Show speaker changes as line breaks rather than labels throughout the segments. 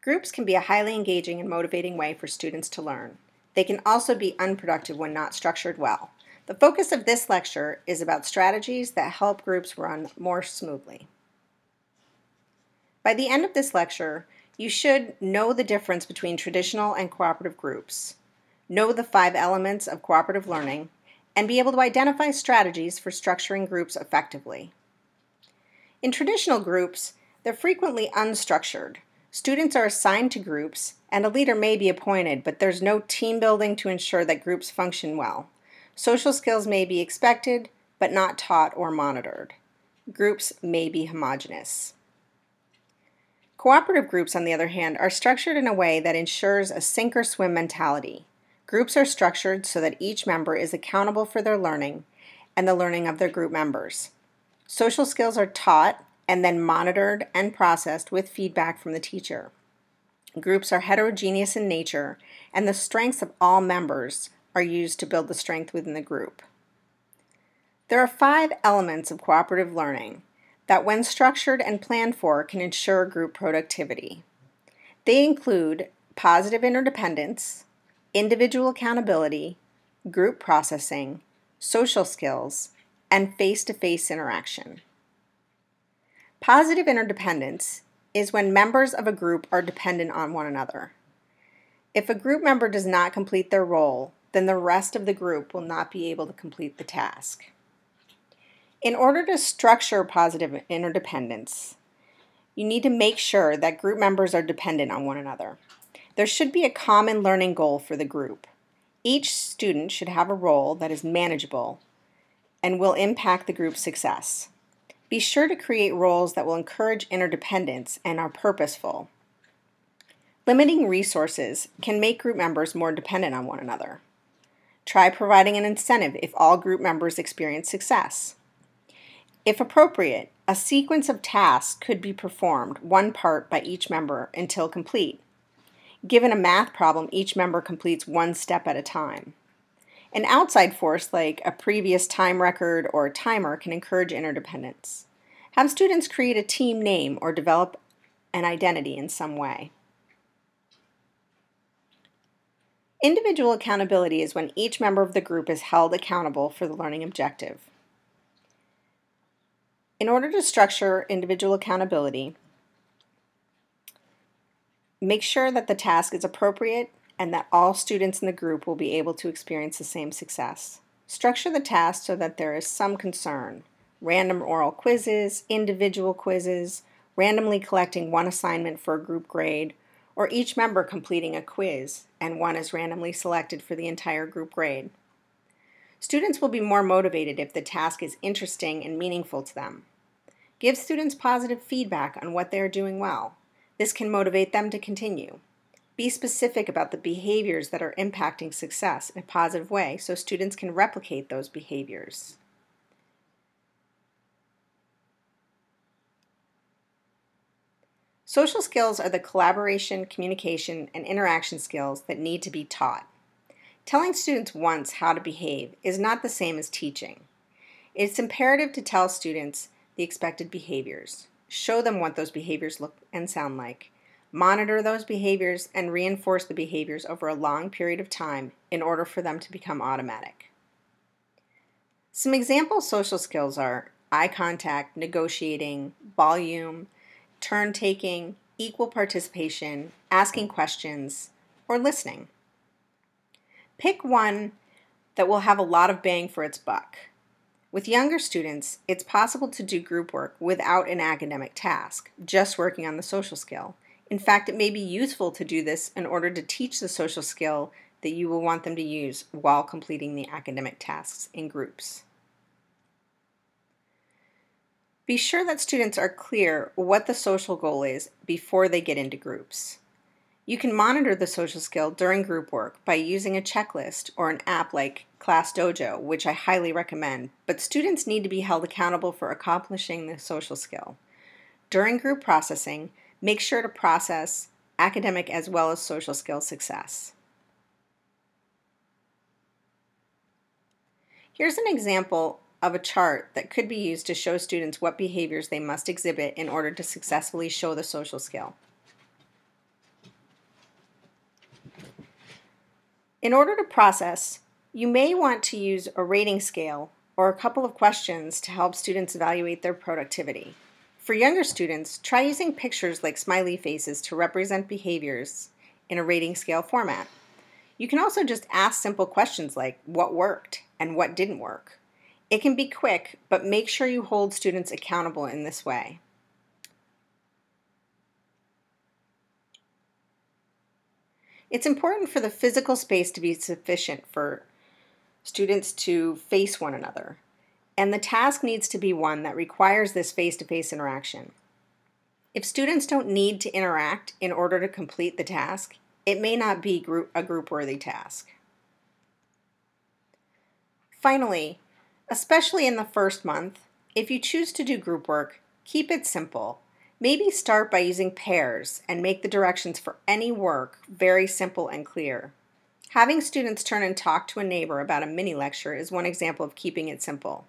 Groups can be a highly engaging and motivating way for students to learn. They can also be unproductive when not structured well. The focus of this lecture is about strategies that help groups run more smoothly. By the end of this lecture, you should know the difference between traditional and cooperative groups, know the 5 elements of cooperative learning, and be able to identify strategies for structuring groups effectively. In traditional groups, they're frequently unstructured. Students are assigned to groups, and a leader may be appointed, but there's no team building to ensure that groups function well. Social skills may be expected, but not taught or monitored. Groups may be homogeneous. Cooperative groups, on the other hand, are structured in a way that ensures a sink or swim mentality. Groups are structured so that each member is accountable for their learning and the learning of their group members. Social skills are taught and then monitored and processed with feedback from the teacher. Groups are heterogeneous in nature, and the strengths of all members are used to build the strength within the group. There are 5 elements of cooperative learning that, when structured and planned for, can ensure group productivity. They include positive interdependence, individual accountability, group processing, social skills, and face-to-face interaction. Positive interdependence is when members of a group are dependent on one another. If a group member does not complete their role, then the rest of the group will not be able to complete the task. In order to structure positive interdependence, you need to make sure that group members are dependent on one another. There should be a common learning goal for the group. Each student should have a role that is manageable and will impact the group's success. Be sure to create roles that will encourage interdependence and are purposeful. Limiting resources can make group members more dependent on one another. Try providing an incentive if all group members experience success. If appropriate, a sequence of tasks could be performed, one part by each member, until complete. Given a math problem, each member completes one step at a time. An outside force like a previous time record or a timer can encourage interdependence. Have students create a team name or develop an identity in some way. Individual accountability is when each member of the group is held accountable for the learning objective. In order to structure individual accountability, make sure that the task is appropriate and that all students in the group will be able to experience the same success. Structure the task so that there is some concern. Random oral quizzes, individual quizzes, randomly collecting one assignment for a group grade, or each member completing a quiz and one is randomly selected for the entire group grade. Students will be more motivated if the task is interesting and meaningful to them. Give students positive feedback on what they are doing well. This can motivate them to continue. Be specific about the behaviors that are impacting success in a positive way so students can replicate those behaviors. Social skills are the collaboration, communication, and interaction skills that need to be taught. Telling students once how to behave is not the same as teaching. It's imperative to tell students the expected behaviors. Show them what those behaviors look and sound like. Monitor those behaviors and reinforce the behaviors over a long period of time in order for them to become automatic. Some example social skills are eye contact, negotiating, volume, turn taking, equal participation, asking questions, or listening. Pick one that will have a lot of bang for its buck. With younger students, it's possible to do group work without an academic task, just working on the social skill. In fact, it may be useful to do this in order to teach the social skill that you will want them to use while completing the academic tasks in groups. Be sure that students are clear what the social goal is before they get into groups. You can monitor the social skill during group work by using a checklist or an app like ClassDojo, which I highly recommend, but students need to be held accountable for accomplishing the social skill. During group processing, make sure to process academic as well as social skill success. Here's an example of a chart that could be used to show students what behaviors they must exhibit in order to successfully show the social skill. In order to process, you may want to use a rating scale or a couple of questions to help students evaluate their productivity. For younger students, try using pictures like smiley faces to represent behaviors in a rating scale format. You can also just ask simple questions like what worked and what didn't work. It can be quick, but make sure you hold students accountable in this way. It's important for the physical space to be sufficient for students to face one another, and the task needs to be one that requires this face-to-face interaction. If students don't need to interact in order to complete the task, it may not be a group-worthy task. Finally, especially in the first month, if you choose to do group work, keep it simple. Maybe start by using pairs and make the directions for any work very simple and clear. Having students turn and talk to a neighbor about a mini lecture is one example of keeping it simple.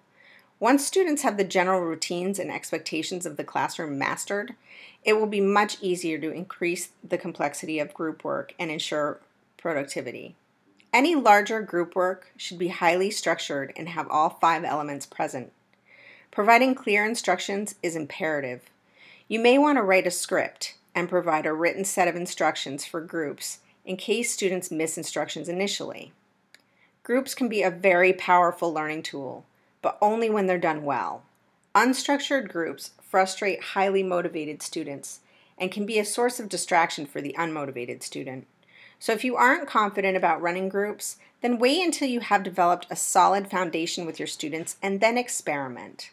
Once students have the general routines and expectations of the classroom mastered, it will be much easier to increase the complexity of group work and ensure productivity. Any larger group work should be highly structured and have all 5 elements present. Providing clear instructions is imperative. You may want to write a script and provide a written set of instructions for groups in case students miss instructions initially. Groups can be a very powerful learning tool, but only when they're done well. Unstructured groups frustrate highly motivated students and can be a source of distraction for the unmotivated student. So if you aren't confident about running groups, then wait until you have developed a solid foundation with your students and then experiment.